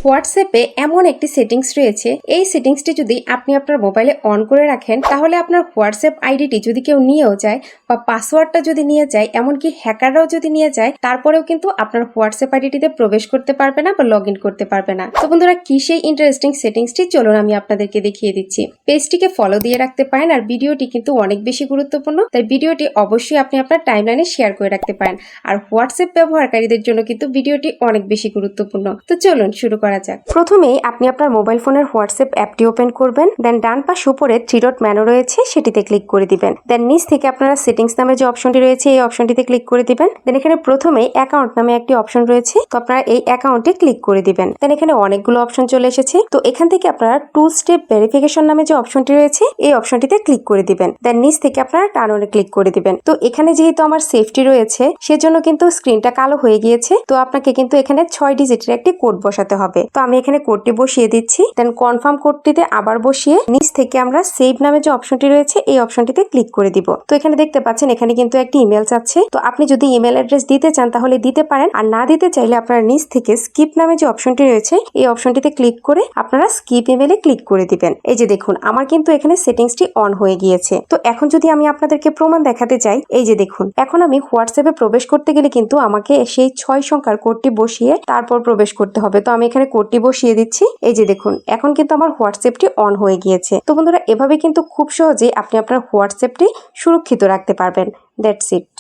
হোয়াটসঅ্যাপে এমন একটি সেটিংস রয়েছে, এই সেটিংসটি যদি আপনি আপনার মোবাইলে অন করে রাখেন তাহলে আপনার হোয়াটসঅ্যাপ আইডিটি যদি কেউ নিয়েও যায় বা পাসওয়ার্ডটা যদি নিয়ে যায়, এমনকি হ্যাকাররাও যদি নিয়ে যায়, তারপরেও কিন্তু আপনার হোয়াটসঅ্যাপ আইডিটিতে প্রবেশ করতে পারবে না বা লগ ইন করতে পারবে না। তো বন্ধুরা, কি সেই ইন্টারেস্টিং সেটিংসটি, চলুন আমি আপনাদেরকে দেখিয়ে দিচ্ছি। পেজটিকে ফলো দিয়ে রাখতে পারেন, আর ভিডিওটি কিন্তু অনেক বেশি গুরুত্বপূর্ণ, তাই ভিডিওটি অবশ্যই আপনি আপনার টাইমলাইনে শেয়ার করে রাখতে পারেন। আর হোয়াটসঅ্যাপ ব্যবহারকারীদের জন্য কিন্তু ভিডিওটি অনেক বেশি গুরুত্বপূর্ণ। তো চলুন শুরু করা যাক। প্রথমেই আপনি আপনার মোবাইল ফোনের হোয়াটসঅ্যাপ অ্যাপটি ওপেন করবেন, দেন ডান পাশ উপরে 3 ডট মেনু রয়েছে, সেটিতে ক্লিক করে দিবেন। দেন নিচ থেকে আপনারা সেটিংস নামে যে অপশনটি রয়েছে এই অপশনটিতে ক্লিক করে দিবেন। দেন এখানে প্রথমেই অ্যাকাউন্ট নামে একটি অপশন রয়েছে, তো আপনারা এই অ্যাকাউন্টে ক্লিক করে দিবেন। দেন এখানে অনেকগুলো অপশন চলে এসেছে, তো এখান থেকে আপনারা 2 স্টেপ ভেরিফিকেশন নামে যে অপশনটি রয়েছে এই অপশনটিতে ক্লিক করে দিবেন। দেন নিচ থেকে আপনারা টার্ন অনে ক্লিক করে দিবেন। তো এখানে যেহেতু আমার সেফটি রয়েছে সেজন্য কিন্তু স্ক্রিনটা কালো হয়ে গিয়েছে, তো আপনাকে কিন্তু এখানে 6 ডিজিটের একটি কোড বসাতে হবে। তো আমি এখানে কোডটি বসিয়ে দিচ্ছি। দেন কনফার্ম কোডটিতে আবার বসিয়ে নিচ থেকে আমরা সেভ নামে যে অপশনটি রয়েছে এই অপশনটিতে ক্লিক করে দিব। তো এখানে দেখতে পাচ্ছেন এখানে কিন্তু একটি ইমেল চাচ্ছে, তো আপনি যদি ইমেল অ্যাড্রেস দিতে চান তাহলে দিতে পারেন, আর না দিতে চাইলে আপনারা নিচ থেকে স্কিপ নামে যে অপশনটি রয়েছে এই অপশনটিতে ক্লিক করে আপনারা স্কিপ ইমেলে ক্লিক করে দিবেন। এই যে দেখুন, আমার কিন্তু এখানে সেটিংসটি অন হয়ে গিয়েছে। তো এখন যদি আমি আপনাদেরকে প্রমাণ দেখাতে চাই, এই যে দেখুন, এখন আমি হোয়াটসঅ্যাপে প্রবেশ করতে গেলে কিন্তু আমাকে সেই 6 সংখ্যার কোডটি বসিয়ে তারপর প্রবেশ করতে হবে। তো আমি এখানে কোডটি বসিয়ে দিচ্ছি। এই যে দেখুন, এখন কিন্তু আমার হোয়াটসঅ্যাপটি অন হয়ে গিয়েছে। তো বন্ধুরা, এভাবে কিন্তু খুব সহজেই আপনি আপনার হোয়াটসঅ্যাপটি সুরক্ষিত রাখতে পারবেন। That's it.